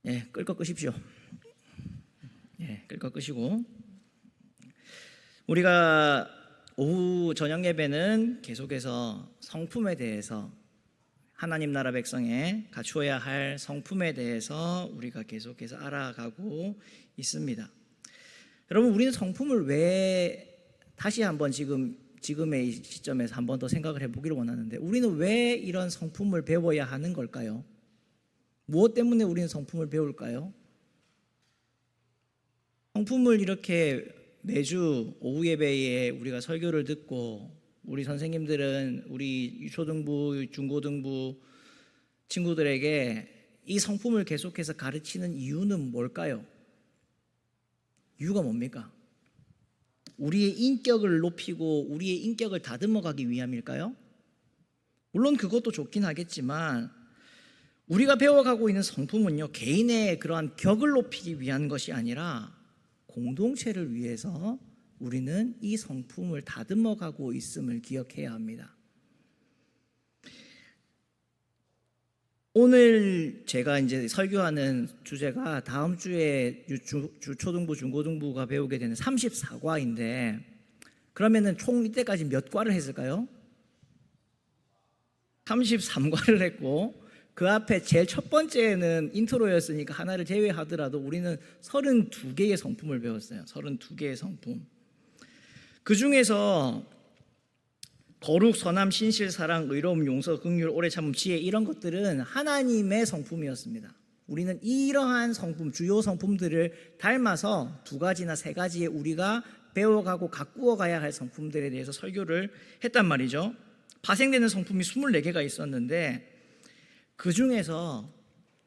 끌 거 끄십시오. 끌 거 끄시고 우리가 오후 저녁 예배는 계속해서 성품에 대해서 하나님 나라 백성에 갖추어야 할 성품에 대해서 우리가 계속해서 알아가고 있습니다. 여러분, 우리는 성품을 왜 다시 한번 지금의 시점에서 한 번 더 생각을 해보기를 원하는데, 우리는 왜 이런 성품을 배워야 하는 걸까요? 무엇 때문에 우리는 성품을 배울까요? 성품을 이렇게 매주 오후 예배에 우리가 설교를 듣고 우리 선생님들은 우리 유초등부, 중고등부 친구들에게 이 성품을 계속해서 가르치는 이유는 뭘까요? 이유가 뭡니까? 우리의 인격을 높이고 우리의 인격을 다듬어 가기 위함일까요? 물론 그것도 좋긴 하겠지만 우리가 배워가고 있는 성품은요, 개인의 그러한 격을 높이기 위한 것이 아니라 공동체를 위해서 우리는 이 성품을 다듬어 가고 있음을 기억해야 합니다. 오늘 제가 이제 설교하는 주제가 다음 주에 초등부, 중고등부가 배우게 되는 34과인데, 그러면은 총 이때까지 몇 과를 했을까요? 33과를 했고, 그 앞에 제일 첫 번째는 인트로였으니까 하나를 제외하더라도 우리는 32개의 성품을 배웠어요. 32개의 성품. 그 중에서 거룩, 선함, 신실, 사랑, 의로움, 용서, 긍휼, 오래 참음, 지혜, 이런 것들은 하나님의 성품이었습니다. 우리는 이러한 성품, 주요 성품들을 닮아서 2가지나 3가지의 우리가 배워가고 가꾸어 가야 할 성품들에 대해서 설교를 했단 말이죠. 파생되는 성품이 24개가 있었는데 그 중에서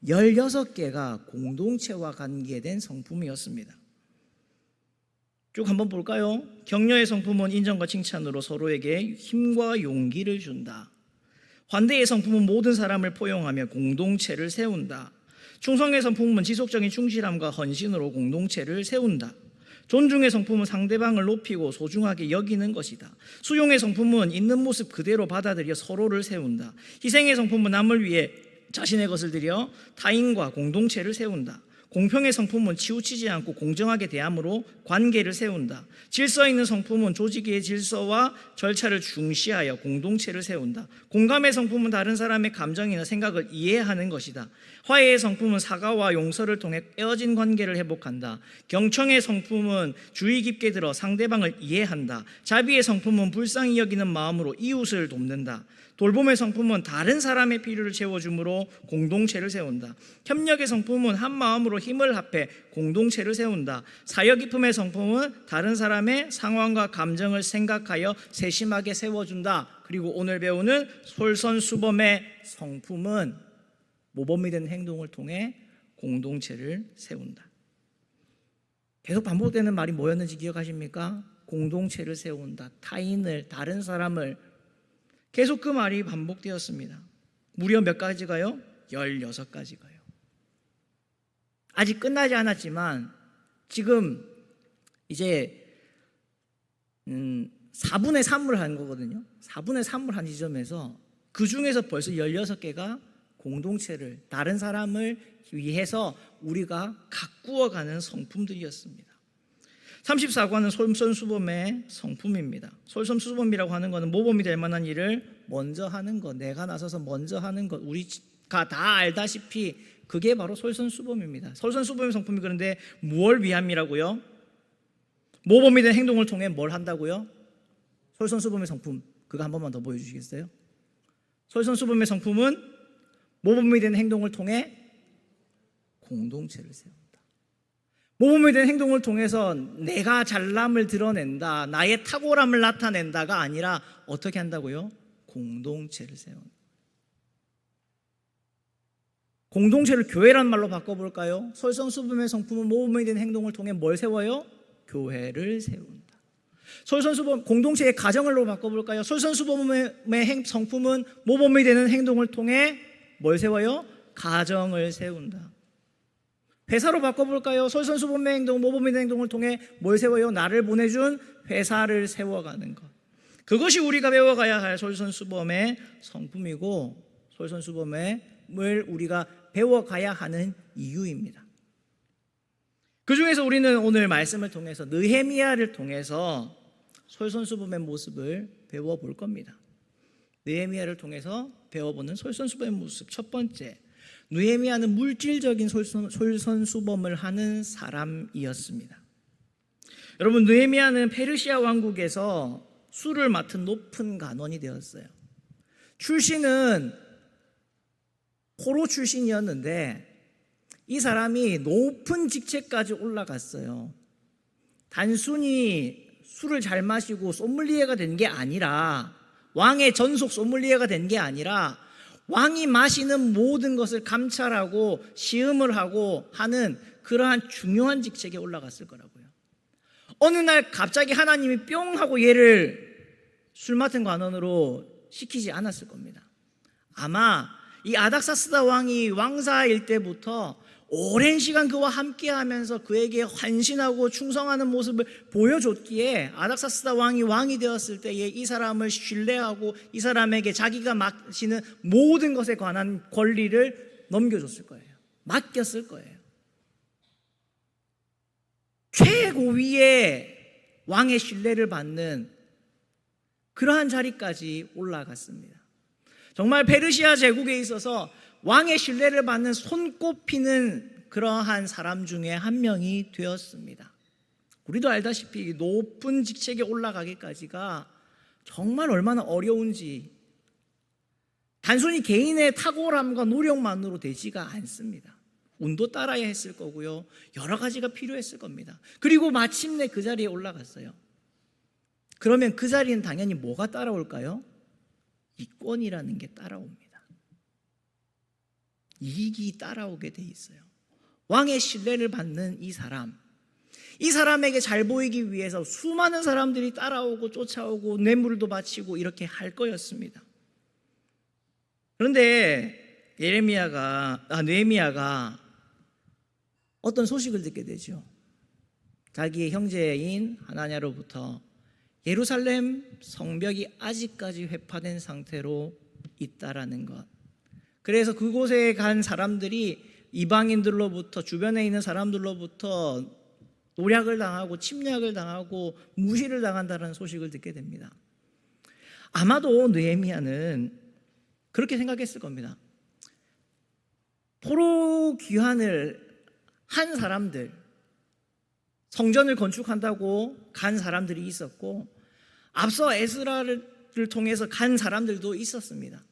16개가 공동체와 관계된 성품이었습니다. 쭉 한번 볼까요? 격려의 성품은 인정과 칭찬으로 서로에게 힘과 용기를 준다. 환대의 성품은 모든 사람을 포용하며 공동체를 세운다. 충성의 성품은 지속적인 충실함과 헌신으로 공동체를 세운다. 존중의 성품은 상대방을 높이고 소중하게 여기는 것이다. 수용의 성품은 있는 모습 그대로 받아들여 서로를 세운다. 희생의 성품은 남을 위해 자신의 것을 들여 타인과 공동체를 세운다. 공평의 성품은 치우치지 않고 공정하게 대함으로 관계를 세운다. 질서 있는 성품은 조직의 질서와 절차를 중시하여 공동체를 세운다. 공감의 성품은 다른 사람의 감정이나 생각을 이해하는 것이다. 화해의 성품은 사과와 용서를 통해 깨어진 관계를 회복한다. 경청의 성품은 주의 깊게 들어 상대방을 이해한다. 자비의 성품은 불쌍히 여기는 마음으로 이웃을 돕는다. 돌봄의 성품은 다른 사람의 필요를 채워줌으로 공동체를 세운다. 협력의 성품은 한 마음으로 힘을 합해 공동체를 세운다. 사역 깊음의 성품은 다른 사람의 상황과 감정을 생각하여 세심하게 세워준다. 그리고 오늘 배우는 솔선수범의 성품은 모범이 되는 행동을 통해 공동체를 세운다. 계속 반복되는 말이 뭐였는지 기억하십니까? 공동체를 세운다. 타인을, 다른 사람을, 계속 그 말이 반복되었습니다. 무려 몇 가지가요? 16가지가요. 아직 끝나지 않았지만 지금 이제 4분의 3을 한 거거든요. 4분의 3을 한 지점에서 그 중에서 벌써 16개가 공동체를, 다른 사람을 위해서 우리가 가꾸어가는 성품들이었습니다. 34과는 솔선수범의 성품입니다. 솔선수범이라고 하는 것은 모범이 될 만한 일을 먼저 하는 것, 내가 나서서 먼저 하는 것, 우리가 다 알다시피 그게 바로 솔선수범입니다. 솔선수범의 성품이 그런데 무엇을 위함이라고요? 모범이 된 행동을 통해 뭘 한다고요? 솔선수범의 성품, 그거 한 번만 더 보여주시겠어요? 솔선수범의 성품은 모범이 된 행동을 통해 공동체를 세운다. 모범이 된 행동을 통해서 내가 잘남을 드러낸다, 나의 탁월함을 나타낸다가 아니라 어떻게 한다고요? 공동체를 세운다. 공동체를 교회란 말로 바꿔볼까요? 솔선수범의 성품은 모범이 된 행동을 통해 뭘 세워요? 교회를 세운다. 솔선수범, 공동체의 가정을로 바꿔볼까요? 솔선수범의 성품은 모범이 되는 행동을 통해 뭘 세워요? 가정을 세운다. 회사로 바꿔볼까요? 솔선수범의 행동, 모범의 행동을 통해 뭘 세워요? 나를 보내준 회사를 세워가는 것. 그것이 우리가 배워가야 할 솔선수범의 성품이고, 솔선수범을 우리가 배워가야 하는 이유입니다. 그 중에서 우리는 오늘 말씀을 통해서 느헤미야를 통해서 솔선수범의 모습을 배워볼 겁니다. 느헤미야를 통해서 배워보는 솔선수범의 모습. 첫 번째, 느헤미야는 물질적인 솔선수범을 하는 사람이었습니다. 여러분, 느헤미야는 페르시아 왕국에서 수를 맡은 높은 간원이 되었어요. 출신은 포로 출신이었는데 이 사람이 높은 직책까지 올라갔어요. 단순히 술을 잘 마시고 소믈리에가 된 게 아니라, 왕의 전속 소믈리에가 된 게 아니라 왕이 마시는 모든 것을 감찰하고 시음을 하고 하는 그러한 중요한 직책에 올라갔을 거라고요. 어느 날 갑자기 하나님이 뿅 하고 얘를 술 맡은 관원으로 시키지 않았을 겁니다. 아마 이 아닥사스다 왕이 왕사일 때부터 오랜 시간 그와 함께하면서 그에게 환신하고 충성하는 모습을 보여줬기에 아닥사스다 왕이 왕이 되었을 때에 이 사람을 신뢰하고 이 사람에게 자기가 마시는 모든 것에 관한 권리를 넘겨줬을 거예요. 맡겼을 거예요. 최고위의 왕의 신뢰를 받는 그러한 자리까지 올라갔습니다. 정말 페르시아 제국에 있어서 왕의 신뢰를 받는 손꼽히는 그러한 사람 중에 한 명이 되었습니다. 우리도 알다시피 높은 직책에 올라가기까지가 정말 얼마나 어려운지, 단순히 개인의 탁월함과 노력만으로 되지가 않습니다. 운도 따라야 했을 거고요, 여러 가지가 필요했을 겁니다. 그리고 마침내 그 자리에 올라갔어요. 그러면 그 자리는 당연히 뭐가 따라올까요? 이권이라는 게 따라옵니다. 이익이 따라오게 돼 있어요. 왕의 신뢰를 받는 이 사람에게 잘 보이기 위해서 수많은 사람들이 따라오고 쫓아오고 뇌물도 바치고 이렇게 할 거였습니다. 그런데 느헤미야가 어떤 소식을 듣게 되죠. 자기의 형제인 하나냐로부터 예루살렘 성벽이 아직까지 회파된 상태로 있다라는 것. 그래서 그곳에 간 사람들이 이방인들로부터, 주변에 있는 사람들로부터 노략을 당하고 침략을 당하고 무시를 당한다는 소식을 듣게 됩니다. 아마도 느헤미야는 그렇게 생각했을 겁니다. 포로 귀환을 한 사람들, 성전을 건축한다고 간 사람들이 있었고, 앞서 에스라를 통해서 간 사람들도 있었습니다.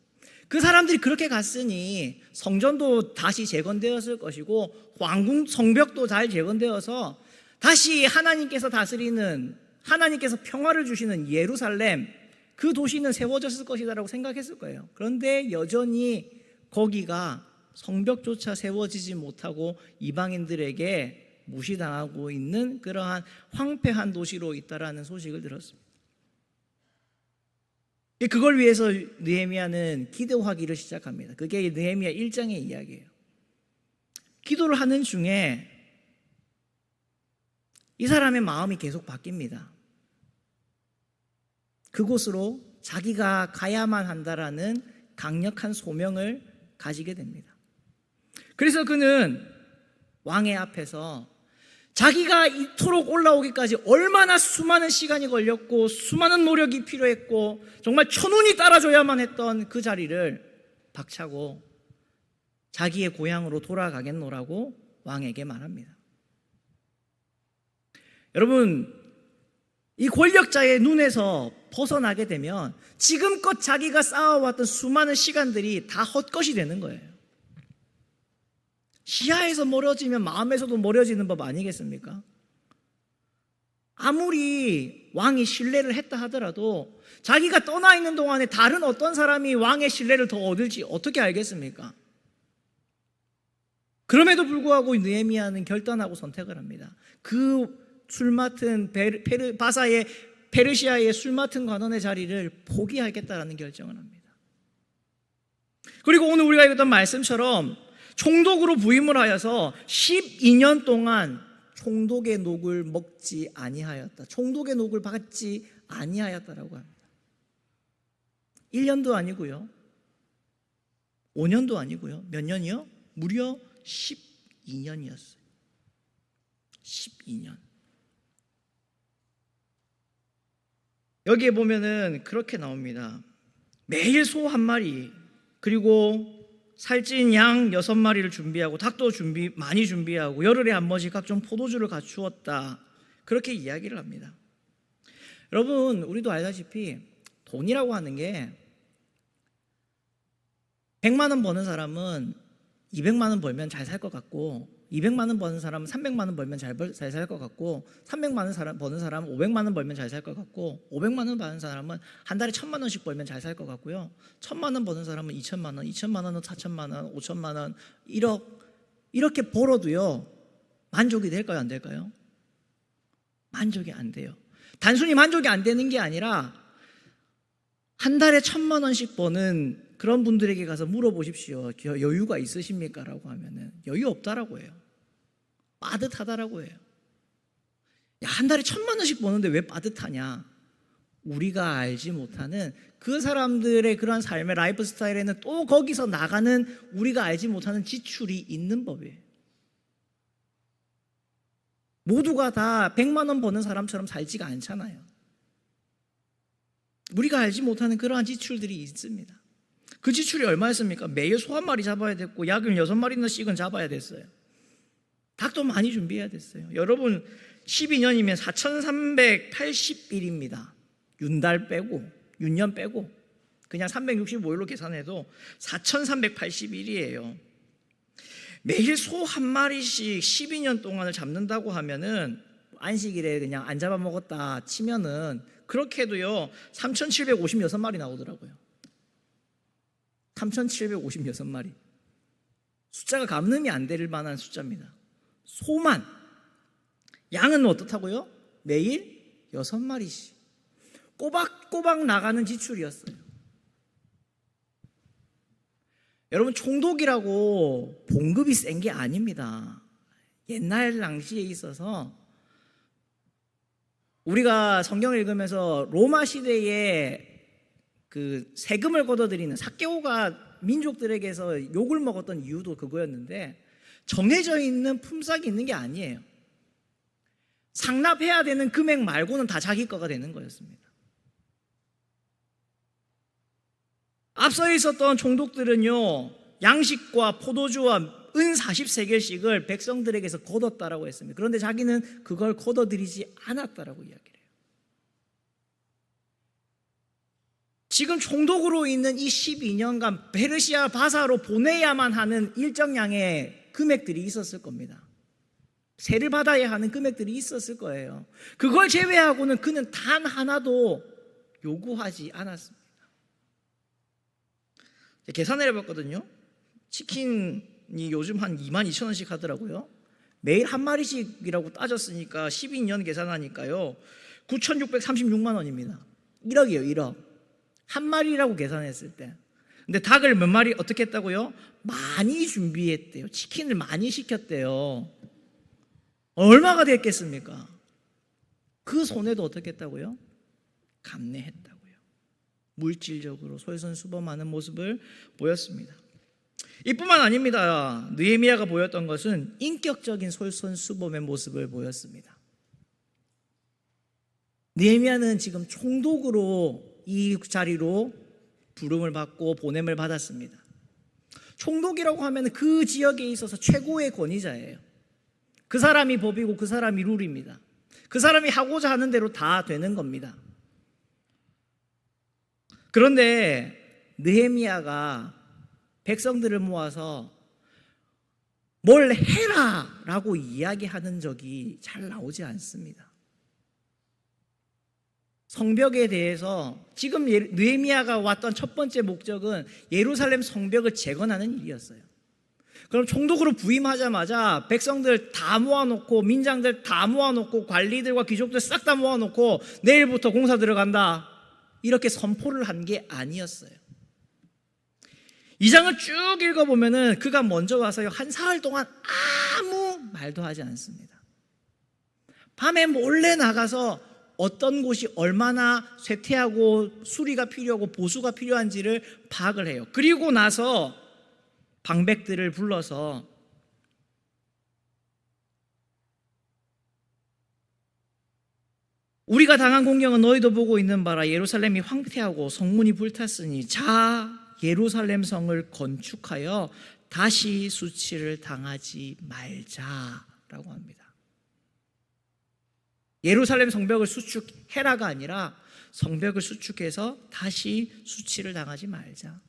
그 사람들이 그렇게 갔으니 성전도 다시 재건되었을 것이고 왕궁 성벽도 잘 재건되어서 다시 하나님께서 다스리는, 하나님께서 평화를 주시는 예루살렘, 그 도시는 세워졌을 것이다라고 생각했을 거예요. 그런데 여전히 거기가 성벽조차 세워지지 못하고 이방인들에게 무시당하고 있는 그러한 황폐한 도시로 있다라는 소식을 들었습니다. 그걸 위해서 느헤미야는 기도하기를 시작합니다. 그게 느헤미야 1장의 이야기예요. 기도를 하는 중에 이 사람의 마음이 계속 바뀝니다. 그곳으로 자기가 가야만 한다라는 강력한 소명을 가지게 됩니다. 그래서 그는 왕의 앞에서 자기가 이토록 올라오기까지 얼마나 수많은 시간이 걸렸고 수많은 노력이 필요했고 정말 천운이 따라줘야만 했던 그 자리를 박차고 자기의 고향으로 돌아가겠노라고 왕에게 말합니다. 여러분, 이 권력자의 눈에서 벗어나게 되면 지금껏 자기가 쌓아왔던 수많은 시간들이 다 헛것이 되는 거예요. 시야에서 멀어지면 마음에서도 멀어지는 법 아니겠습니까? 아무리 왕이 신뢰를 했다 하더라도 자기가 떠나 있는 동안에 다른 어떤 사람이 왕의 신뢰를 더 얻을지 어떻게 알겠습니까? 그럼에도 불구하고 느헤미야는 결단하고 선택을 합니다. 그 술 맡은 바사의 페르시아의 술 맡은 관원의 자리를 포기하겠다라는 결정을 합니다. 그리고 오늘 우리가 읽었던 말씀처럼 총독으로 부임을 하여서 12년 동안 총독의 녹을 먹지 아니하였다. 총독의 녹을 받지 아니하였다라고 합니다. 1년도 아니고요, 5년도 아니고요, 몇 년이요? 무려 12년이었어요. 12년. 여기에 보면은 그렇게 나옵니다. 매일 소 한 마리, 그리고 살찐 양 6마리를 준비하고 닭도 많이 준비하고 열흘에 한 번씩 각종 포도주를 갖추었다. 그렇게 이야기를 합니다. 여러분, 우리도 알다시피 돈이라고 하는 게 100만 원 버는 사람은 200만 원 벌면 잘 살 것 같고, 200만 원 버는 사람은 300만 원 벌면 잘 살 것 같고, 300만 원 버는 사람은 500만 원 벌면 잘 살 것 같고, 500만 원 버는 사람은 한 달에 1000만 원씩 벌면 잘 살 것 같고요. 1000만 원 버는 사람은 2000만 원, 2000만 원은 4000만 원, 5000만 원, 1억 이렇게 벌어도요. 만족이 될까요, 안 될까요? 만족이 안 돼요. 단순히 만족이 안 되는 게 아니라 한 달에 1000만 원씩 버는 그런 분들에게 가서 물어보십시오. 여유가 있으십니까? 라고 하면은 여유 없다라고 해요. 빠듯하다라고 해요. 야, 한 달에 1000만 원씩 버는데 왜 빠듯하냐? 우리가 알지 못하는 그 사람들의 그러한 삶의 라이프 스타일에는 또 거기서 나가는 우리가 알지 못하는 지출이 있는 법이에요. 모두가 다 100만 원 버는 사람처럼 살지가 않잖아요. 우리가 알지 못하는 그러한 지출들이 있습니다. 그 지출이 얼마였습니까? 매일 소 한 마리 잡아야 됐고 약을 6마리씩은 잡아야 됐어요. 닭도 많이 준비해야 됐어요. 여러분, 12년이면 4380일입니다. 윤달 빼고, 윤년 빼고 그냥 365일로 계산해도 4380일이에요. 매일 소 한 마리씩 12년 동안을 잡는다고 하면은 안식일에 그냥 안 잡아먹었다 치면은 그렇게 해도요 3756마리 나오더라고요. 3756마리. 숫자가 감늠이 안 될 만한 숫자입니다. 소만. 양은 어떻다고요? 매일 6마리씩. 꼬박꼬박 나가는 지출이었어요. 여러분, 총독이라고 봉급이 센 게 아닙니다. 옛날 당시에 있어서 우리가 성경을 읽으면서 로마 시대에 그 세금을 걷어들이는 삭개오가 민족들에게서 욕을 먹었던 이유도 그거였는데 정해져 있는 품삯이 있는 게 아니에요. 상납해야 되는 금액 말고는 다 자기 거가 되는 거였습니다. 앞서 있었던 총독들은요, 양식과 포도주와 은 40세겔씩을 백성들에게서 걷었다라고 했습니다. 그런데 자기는 그걸 걷어들이지 않았다라고 이야기를 해요. 지금 총독으로 있는 이 12년간 페르시아 바사로 보내야만 하는 일정량의 금액들이 있었을 겁니다. 세를 받아야 하는 금액들이 있었을 거예요. 그걸 제외하고는 그는 단 하나도 요구하지 않았습니다. 계산을 해봤거든요. 치킨이 요즘 한 22,000원씩 하더라고요. 매일 한 마리씩이라고 따졌으니까 12년 계산하니까요 9,636만 원입니다. 1억이에요. 1억. 한 마리라고 계산했을 때. 근데 닭을 몇 마리 어떻게 했다고요? 많이 준비했대요. 치킨을 많이 시켰대요. 얼마가 됐겠습니까? 그 손해도 어떻게 했다고요? 감내했다고요. 물질적으로 솔선수범하는 모습을 보였습니다. 이뿐만 아닙니다. 느헤미야가 보였던 것은 인격적인 솔선수범의 모습을 보였습니다. 느헤미야는 지금 총독으로 이 자리로 부름을 받고 보냄을 받았습니다. 총독이라고 하면 그 지역에 있어서 최고의 권위자예요. 그 사람이 법이고 그 사람이 룰입니다. 그 사람이 하고자 하는 대로 다 되는 겁니다. 그런데 느헤미야가 백성들을 모아서 뭘 해라 라고 이야기하는 적이 잘 나오지 않습니다. 성벽에 대해서 지금 느헤미야가 왔던 첫 번째 목적은 예루살렘 성벽을 재건하는 일이었어요. 그럼 총독으로 부임하자마자 백성들 다 모아놓고 민장들 다 모아놓고 관리들과 귀족들 싹 다 모아놓고 내일부터 공사 들어간다 이렇게 선포를 한 게 아니었어요. 이 장을 쭉 읽어보면은 그가 먼저 와서요 한 사흘 동안 아무 말도 하지 않습니다. 밤에 몰래 나가서 어떤 곳이 얼마나 쇠퇴하고 수리가 필요하고 보수가 필요한지를 파악을 해요. 그리고 나서 방백들을 불러서 우리가 당한 공경은 너희도 보고 있는 바라. 예루살렘이 황폐하고 성문이 불탔으니 자 예루살렘 성을 건축하여 다시 수치를 당하지 말자라고 합니다. 예루살렘 성벽을 수축해라가 아니라 성벽을 수축해서 다시 수치를 당하지 말자.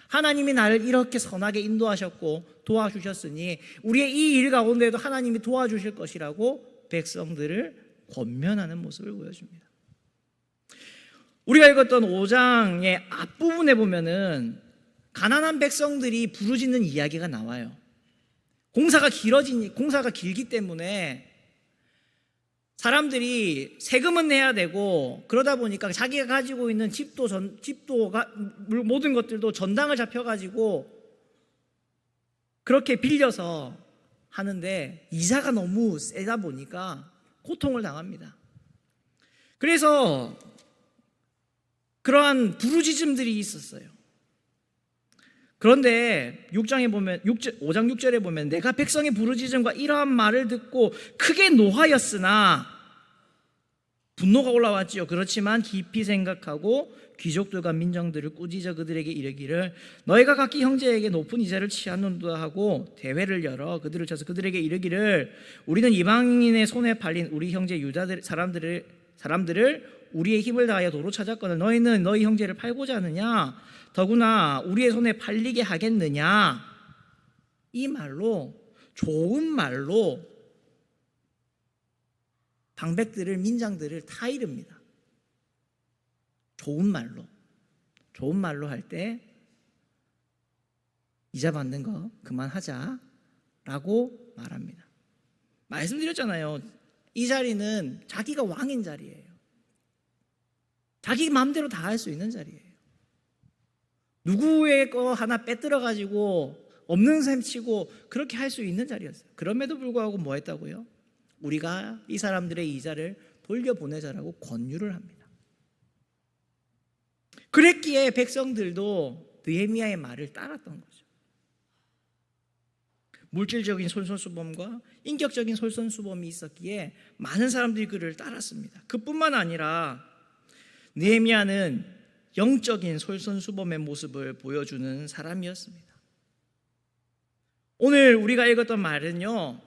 하나님이 나를 이렇게 선하게 인도하셨고 도와주셨으니 우리의 이 일 가운데에도 하나님이 도와주실 것이라고 백성들을 권면하는 모습을 보여줍니다. 우리가 읽었던 5장의 앞부분에 보면은 가난한 백성들이 부르짖는 이야기가 나와요. 공사가 길기 때문에 사람들이 세금은 내야 되고, 그러다 보니까 자기가 가지고 있는 모든 것들도 전당을 잡혀가지고 그렇게 빌려서 하는데 이자가 너무 세다 보니까 고통을 당합니다. 그래서 그러한 부르짖음들이 있었어요. 그런데 5장 6절에 보면 내가 백성의 부르짖음과 이러한 말을 듣고 크게 노하였으나, 분노가 올라왔지요. 그렇지만 깊이 생각하고 귀족들과 민정들을 꾸짖어 그들에게 이르기를 너희가 각기 형제에게 높은 이자를 취하는도다 하고 대회를 열어 그들을 쳐서 그들에게 이르기를 우리는 이방인의 손에 팔린 우리 형제 유다 사람들을 우리의 힘을 다하여 도로 찾았거늘 너희는 너희 형제를 팔고자 하느냐? 더구나 우리의 손에 팔리게 하겠느냐? 이 말로, 좋은 말로 방백들을, 민장들을 타이릅니다. 좋은 말로 할 때 이자 받는 거 그만하자라고 말합니다. 말씀드렸잖아요. 이 자리는 자기가 왕인 자리예요. 자기 마음대로 다 할 수 있는 자리예요. 누구의 거 하나 빼들어가지고 없는 셈 치고 그렇게 할 수 있는 자리였어요. 그럼에도 불구하고 뭐 했다고요? 우리가 이 사람들의 이자를 돌려보내자라고 권유를 합니다. 그랬기에 백성들도 느헤미야의 말을 따랐던 거죠. 물질적인 솔선수범과 인격적인 솔선수범이 있었기에 많은 사람들이 그를 따랐습니다. 그뿐만 아니라 느헤미야는 영적인 솔선수범의 모습을 보여주는 사람이었습니다. 오늘 우리가 읽었던 말은요,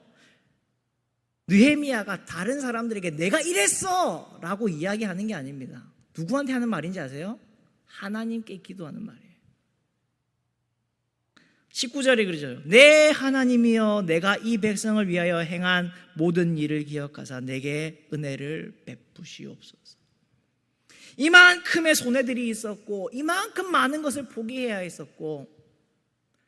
느헤미야가 다른 사람들에게 내가 이랬어 라고 이야기하는 게 아닙니다. 누구한테 하는 말인지 아세요? 하나님께 기도하는 말이에요. 19절에 그러죠. 내 하나님이여 내가 이 백성을 위하여 행한 모든 일을 기억하사 내게 은혜를 베푸시옵소서. 이만큼의 손해들이 있었고 이만큼 많은 것을 포기해야 했었고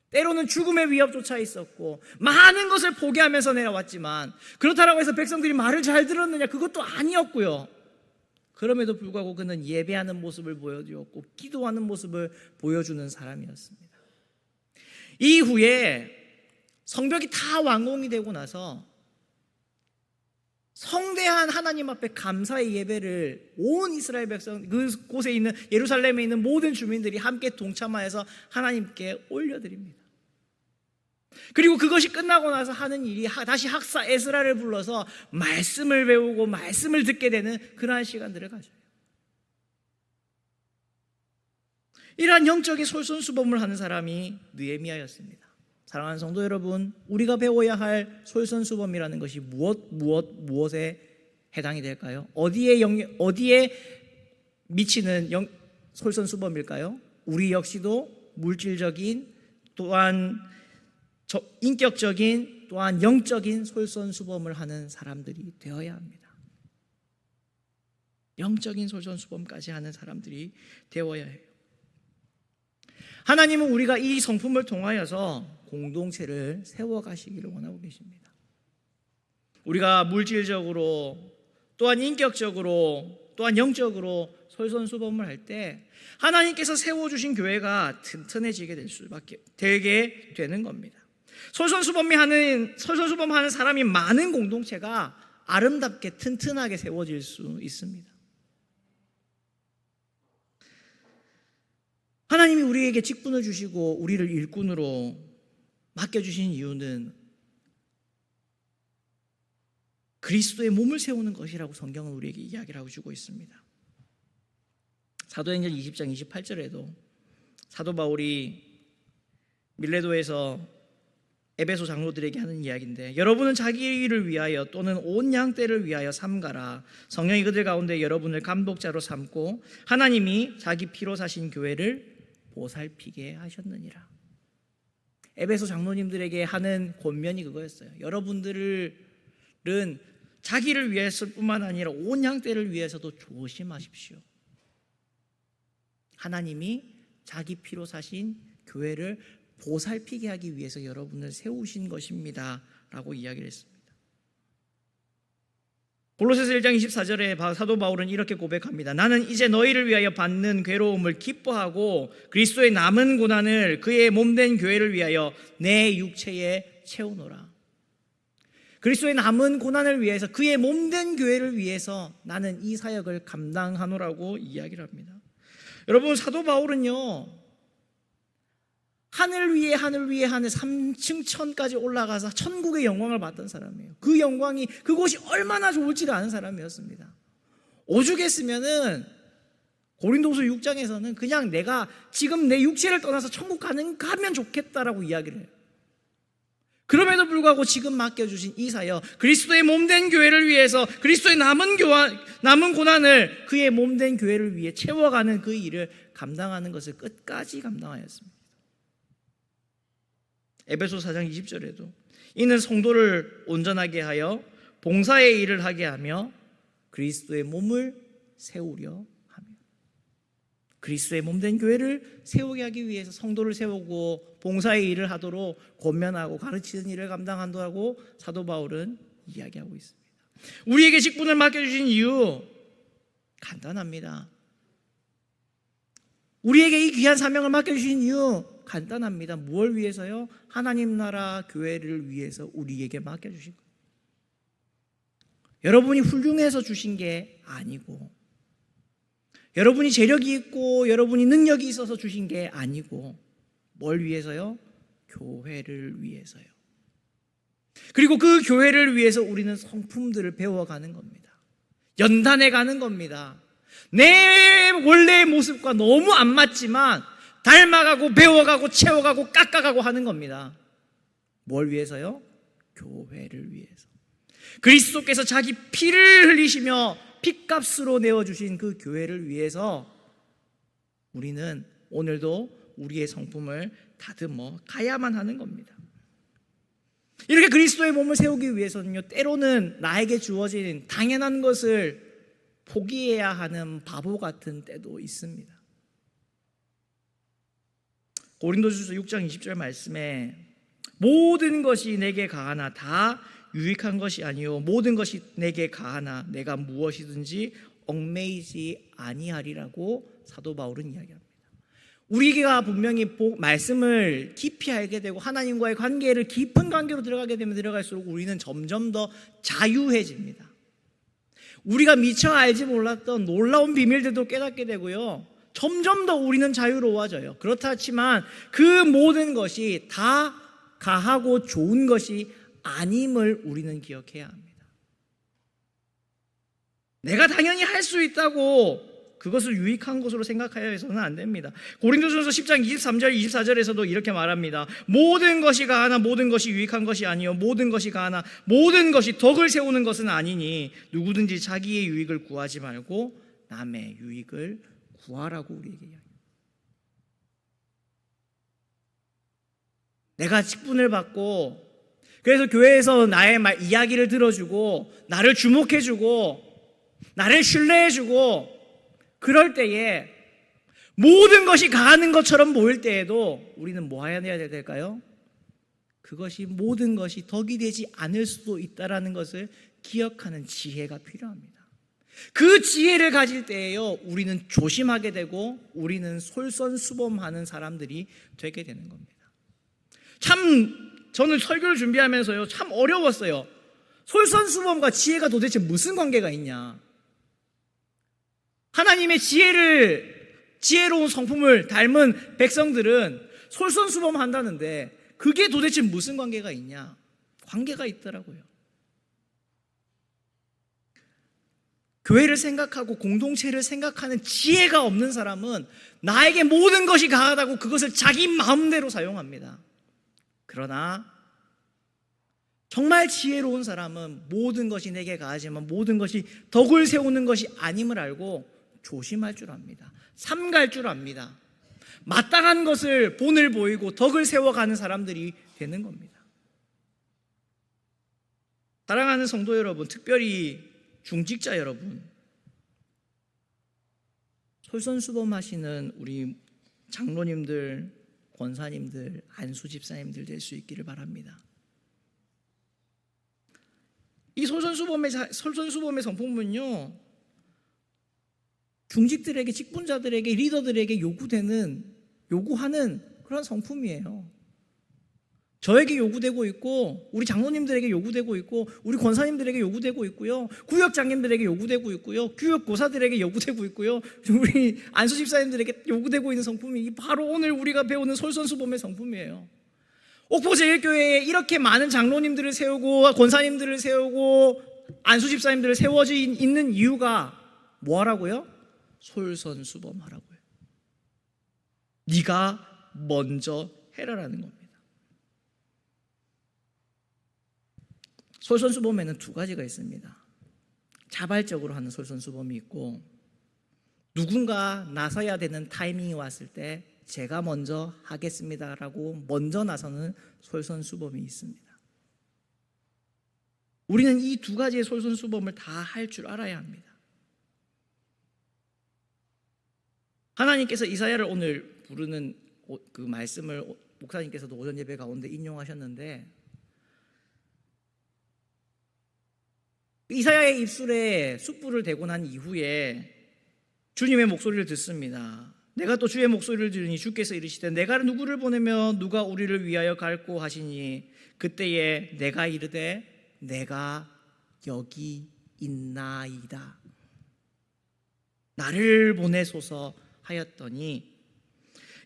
때로는 죽음의 위협조차 있었고 많은 것을 포기하면서 내려왔지만 그렇다고 해서 백성들이 말을 잘 들었느냐? 그것도 아니었고요. 그럼에도 불구하고 그는 예배하는 모습을 보여주었고 기도하는 모습을 보여주는 사람이었습니다. 이후에 성벽이 다 완공이 되고 나서 성대한 하나님 앞에 감사의 예배를 온 이스라엘 백성, 그곳에 있는 예루살렘에 있는 모든 주민들이 함께 동참하여서 하나님께 올려드립니다. 그리고 그것이 끝나고 나서 하는 일이 다시 학사 에스라를 불러서 말씀을 배우고 말씀을 듣게 되는 그러한 시간들을 가져요. 이러한 영적인 솔선수범을 하는 사람이 느헤미야였습니다. 사랑하는 성도 여러분, 우리가 배워야 할 솔선수범이라는 것이 무엇에 해당이 될까요? 어디에 미치는 솔선수범일까요? 우리 역시도 물질적인 또한 인격적인 또한 영적인 솔선수범을 하는 사람들이 되어야 합니다. 영적인 솔선수범까지 하는 사람들이 되어야 해요. 하나님은 우리가 이 성품을 통하여서 공동체를 세워가시기를 원하고 계십니다. 우리가 물질적으로 또한 인격적으로 또한 영적으로 솔선수범을 할 때 하나님께서 세워주신 교회가 튼튼해지게 되게 되는 겁니다. 솔선수범하는 사람이 많은 공동체가 아름답게 튼튼하게 세워질 수 있습니다. 하나님이 우리에게 직분을 주시고 우리를 일꾼으로 맡겨주신 이유는 그리스도의 몸을 세우는 것이라고 성경은 우리에게 이야기를 하고 주고 있습니다. 사도행전 20장 28절에도 사도 바울이 밀레도에서 에베소 장로들에게 하는 이야기인데, 여러분은 자기를 위하여 또는 온 양떼를 위하여 삼가라. 성령이 그들 가운데 여러분을 감독자로 삼고 하나님이 자기 피로 사신 교회를 보살피게 하셨느니라. 에베소 장로님들에게 하는 권면이 그거였어요. 여러분들은 자기를 위해서 뿐만 아니라 온 양떼를 위해서도 조심하십시오. 하나님이 자기 피로 사신 교회를 보살피게 하기 위해서 여러분을 세우신 것입니다 라고 이야기를 했습니다. 골로새서 1장 24절에 사도 바울은 이렇게 고백합니다. 나는 이제 너희를 위하여 받는 괴로움을 기뻐하고 그리스도의 남은 고난을 그의 몸된 교회를 위하여 내 육체에 채우노라. 그리스도의 남은 고난을 위해서, 그의 몸된 교회를 위해서 나는 이 사역을 감당하노라고 이야기를 합니다. 여러분, 사도 바울은요, 하늘 위에 3층 천까지 올라가서 천국의 영광을 받던 사람이에요. 그 영광이, 그곳이 얼마나 좋을지를 아는 사람이었습니다. 오죽했으면은 고린도후서 6장에서는 그냥 내가 지금 내 육체를 떠나서 천국 가면 좋겠다라고 이야기를 해요. 그럼에도 불구하고 지금 맡겨주신 이 사역, 그리스도의 몸된 교회를 위해서 그리스도의 남은 고난을 그의 몸된 교회를 위해 채워가는 그 일을 감당하는 것을 끝까지 감당하였습니다. 에베소 4장 20절에도 이는 성도를 온전하게 하여 봉사의 일을 하게 하며 그리스도의 몸을 세우려 하며, 그리스도의 몸된 교회를 세우게 하기 위해서 성도를 세우고 봉사의 일을 하도록 권면하고 가르치는 일을 감당한다고 사도 바울은 이야기하고 있습니다. 우리에게 직분을 맡겨주신 이유 간단합니다. 우리에게 이 귀한 사명을 맡겨주신 이유 간단합니다. 무엇을 위해서요? 하나님 나라 교회를 위해서 우리에게 맡겨주신 거예요. 여러분이 훌륭해서 주신 게 아니고, 여러분이 재력이 있고 여러분이 능력이 있어서 주신 게 아니고, 뭘 위해서요? 교회를 위해서요. 그리고 그 교회를 위해서 우리는 성품들을 배워가는 겁니다. 연단해 가는 겁니다. 내 원래의 모습과 너무 안 맞지만 닮아가고 배워가고 채워가고 깎아가고 하는 겁니다. 뭘 위해서요? 교회를 위해서. 그리스도께서 자기 피를 흘리시며 핏값으로 내어주신 그 교회를 위해서 우리는 오늘도 우리의 성품을 다듬어 가야만 하는 겁니다. 이렇게 그리스도의 몸을 세우기 위해서는요, 때로는 나에게 주어진 당연한 것을 포기해야 하는 바보 같은 때도 있습니다. 고린도전서 6장 20절 말씀에 모든 것이 내게 가하나 다 유익한 것이 아니요 모든 것이 내게 가하나 내가 무엇이든지 얽매이지 아니하리라고 사도 바울은 이야기합니다. 우리가 분명히 말씀을 깊이 알게 되고 하나님과의 관계를 깊은 관계로 들어가게 되면 들어갈수록 우리는 점점 더 자유해집니다. 우리가 미처 알지 몰랐던 놀라운 비밀들도 깨닫게 되고요, 점점 더 우리는 자유로워져요. 그렇지만 그 모든 것이 다 가하고 좋은 것이 아님을 우리는 기억해야 합니다. 내가 당연히 할 수 있다고 그것을 유익한 것으로 생각하여 해서는 안 됩니다. 고린도전서 10장 23절 24절에서도 이렇게 말합니다. 모든 것이 가하나 모든 것이 유익한 것이 아니요 모든 것이 가하나 모든 것이 덕을 세우는 것은 아니니 누구든지 자기의 유익을 구하지 말고 남의 유익을 구하라고 우리에게 이야기합니다. 내가 직분을 받고 그래서 교회에서 나의 이야기를 들어주고 나를 주목해주고 나를 신뢰해주고 그럴 때에 모든 것이 가하는 것처럼 보일 때에도 우리는 뭐 해야 될까요? 그것이 모든 것이 덕이 되지 않을 수도 있다는 것을 기억하는 지혜가 필요합니다. 그 지혜를 가질 때에요, 우리는 조심하게 되고 우리는 솔선수범하는 사람들이 되게 되는 겁니다. 참 저는 설교를 준비하면서요, 참 어려웠어요. 솔선수범과 지혜가 도대체 무슨 관계가 있냐? 하나님의 지혜로운 성품을 닮은 백성들은 솔선수범한다는데 그게 도대체 무슨 관계가 있냐? 관계가 있더라고요. 교회를 생각하고 공동체를 생각하는 지혜가 없는 사람은 나에게 모든 것이 가하다고 그것을 자기 마음대로 사용합니다. 그러나 정말 지혜로운 사람은 모든 것이 내게 가하지만 모든 것이 덕을 세우는 것이 아님을 알고 조심할 줄 압니다. 삼갈 줄 압니다. 마땅한 것을 본을 보이고 덕을 세워가는 사람들이 되는 겁니다. 사랑하는 성도 여러분, 특별히 중직자 여러분, 솔선수범하시는 우리 장로님들, 권사님들, 안수 집사님들 될 수 있기를 바랍니다. 이 솔선수범의 성품은요, 중직들에게, 직분자들에게, 리더들에게 요구하는 그런 성품이에요. 저에게 요구되고 있고, 우리 장로님들에게 요구되고 있고, 우리 권사님들에게 요구되고 있고요, 구역장님들에게 요구되고 있고요, 교역고사들에게 요구되고 있고요, 우리 안수집사님들에게 요구되고 있는 성품이 바로 오늘 우리가 배우는 솔선수범의 성품이에요. 옥포제일교회에 이렇게 많은 장로님들을 세우고 권사님들을 세우고 안수집사님들을 세워져 있는 이유가 뭐하라고요? 솔선수범하라고요. 네가 먼저 해라라는 겁니다. 솔선수범에는 두 가지가 있습니다. 자발적으로 하는 솔선수범이 있고, 누군가 나서야 되는 타이밍이 왔을 때 제가 먼저 하겠습니다라고 먼저 나서는 솔선수범이 있습니다. 우리는 이 두 가지의 솔선수범을 다 할 줄 알아야 합니다. 하나님께서 이사야를 오늘 부르는 그 말씀을 목사님께서도 오전 예배 가운데 인용하셨는데, 이사야의 입술에 숯불을 대고 난 이후에 주님의 목소리를 듣습니다. 내가 또 주의 목소리를 들으니 주께서 이르시되 내가 누구를 보내며 누가 우리를 위하여 갈꼬 하시니, 그때에 내가 이르되 내가 여기 있나이다. 나를 보내소서 하였더니,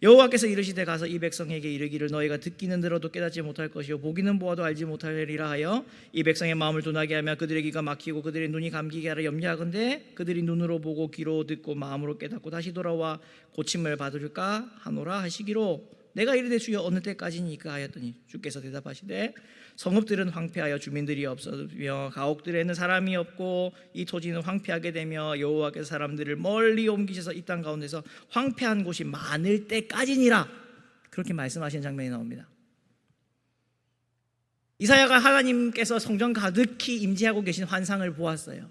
여호와께서 이르시되 가서 이 백성에게 이르기를 너희가 듣기는 들어도 깨닫지 못할 것이요 보기는 보아도 알지 못하리라 하여 이 백성의 마음을 둔하게 하며 그들의 귀가 막히고 그들의 눈이 감기게 하라 염려하건대 그들이 눈으로 보고 귀로 듣고 마음으로 깨닫고 다시 돌아와 고침을 받을까 하노라 하시기로, 내가 이르되 주여 어느 때까지니까 하였더니 주께서 대답하시되 성읍들은 황폐하여 주민들이 없으며 가옥들에는 사람이 없고 이 토지는 황폐하게 되며 여호와께서 사람들을 멀리 옮기셔서 이 땅 가운데서 황폐한 곳이 많을 때까지니라. 그렇게 말씀하신 장면이 나옵니다. 이사야가 하나님께서 성전 가득히 임재하고 계신 환상을 보았어요.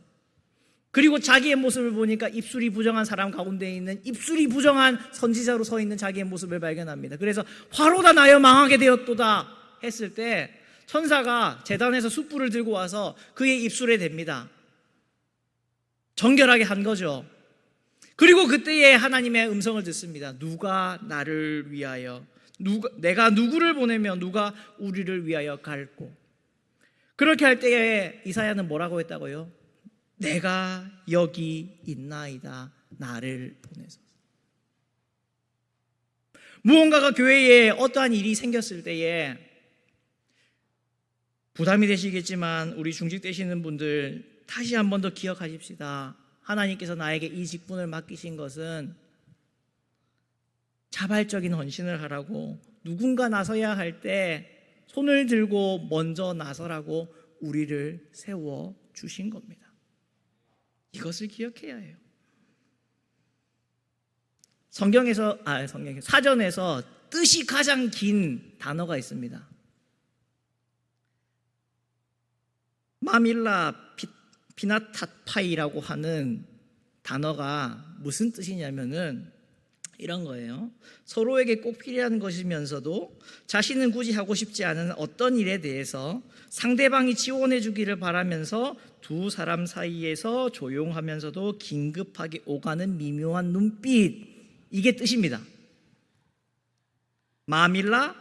그리고 자기의 모습을 보니까 입술이 부정한 사람 가운데 있는 입술이 부정한 선지자로 서 있는 자기의 모습을 발견합니다. 그래서 화로다 나여 망하게 되었도다 했을 때 천사가 제단에서 숯불을 들고 와서 그의 입술에 댑니다. 정결하게 한 거죠. 그리고 그때에 하나님의 음성을 듣습니다. 누가 나를 위하여, 내가 누구를 보내며 누가 우리를 위하여 갈고. 그렇게 할 때에 이사야는 뭐라고 했다고요? 내가 여기 있나이다. 나를 보내소서. 무언가가 교회에 어떠한 일이 생겼을 때에 부담이 되시겠지만 우리 중직 되시는 분들 다시 한 번 더 기억하십시다. 하나님께서 나에게 이 직분을 맡기신 것은 자발적인 헌신을 하라고, 누군가 나서야 할 때 손을 들고 먼저 나서라고 우리를 세워 주신 겁니다. 이것을 기억해야 해요. 사전에서 뜻이 가장 긴 단어가 있습니다. 마밀라 피나타파이라고 하는 단어가 무슨 뜻이냐면은 이런 거예요. 서로에게 꼭 필요한 것이면서도 자신은 굳이 하고 싶지 않은 어떤 일에 대해서 상대방이 지원해 주기를 바라면서 두 사람 사이에서 조용하면서도 긴급하게 오가는 미묘한 눈빛, 이게 뜻입니다. 마밀라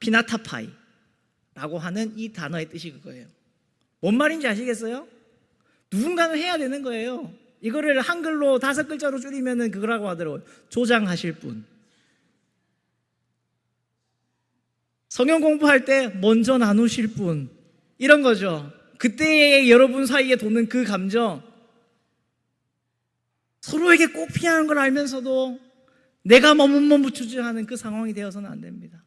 피나타파이라고 하는 이 단어의 뜻이 그거예요. 뭔 말인지 아시겠어요? 누군가는 해야 되는 거예요. 이거를 한글로 5글자로 줄이면은 그거라고 하더라고요. 조장하실 분. 성경 공부할 때 먼저 나누실 분, 이런 거죠. 그때 여러분 사이에 도는 그 감정, 서로에게 꼭 필요한 걸 알면서도 내가 머뭇머뭇주저하는 그 상황이 되어서는 안 됩니다.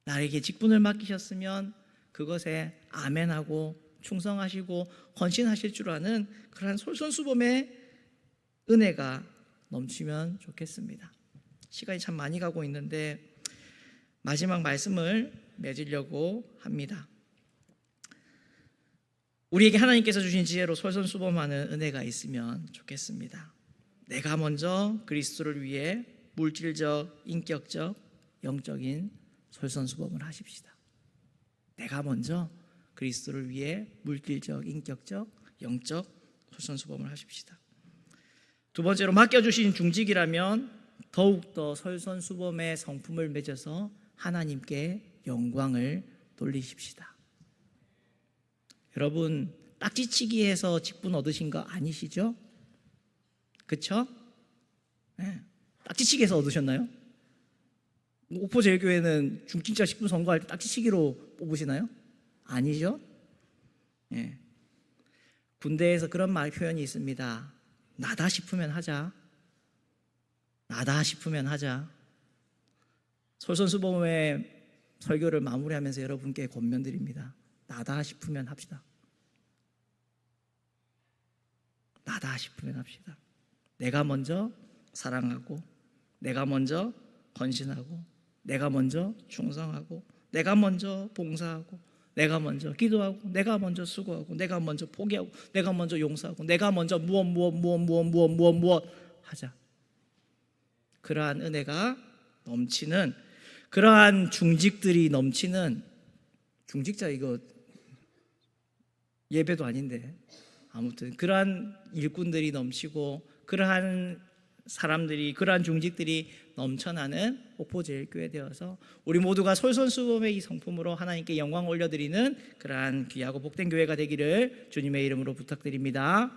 나에게 직분을 맡기셨으면 그것에 아멘하고 충성하시고 헌신하실 줄 아는 그러한 솔선수범의 은혜가 넘치면 좋겠습니다. 시간이 참 많이 가고 있는데 마지막 말씀을 맺으려고 합니다. 우리에게 하나님께서 주신 지혜로 솔선수범하는 은혜가 있으면 좋겠습니다. 내가 먼저 그리스도를 위해 물질적, 인격적, 영적인 솔선수범을 하십시다. 내가 먼저 그리스도를 위해 물질적, 인격적, 영적 솔선수범을 하십시다. 두 번째로 맡겨주신 중직이라면 더욱더 솔선수범의 성품을 맺어서 하나님께 영광을 돌리십시다. 여러분, 딱지치기해서 직분 얻으신 거 아니시죠? 그쵸? 네. 딱지치기해서 얻으셨나요? 옥포제일교회는 중직자 직분 선거할 때 딱지치기로 뽑으시나요? 아니죠? 네. 군대에서 그런 말 표현이 있습니다. 나다 싶으면 하자. 나다 싶으면 하자. 솔선수범의 설교를 마무리하면서 여러분께 권면드립니다. 나다 싶으면 합시다. 나다 싶으면 합시다. 내가 먼저 사랑하고, 내가 먼저 헌신하고, 내가 먼저 충성하고, 내가 먼저 봉사하고, 내가 먼저 기도하고, 내가 먼저 수고하고, 내가 먼저 포기하고, 내가 먼저 용서하고, 내가 먼저 무엇 하자. 그러한 은혜가 넘치는, 그러한 중직들이 넘치는, 중직자 이거 예배도 아닌데 아무튼 그러한 일꾼들이 넘치고 그러한 사람들이, 그러한 중직들이 넘쳐나는 옥포제일교회 되어서 우리 모두가 솔선수범의 이 성품으로 하나님께 영광 올려드리는 그러한 귀하고 복된 교회가 되기를 주님의 이름으로 부탁드립니다.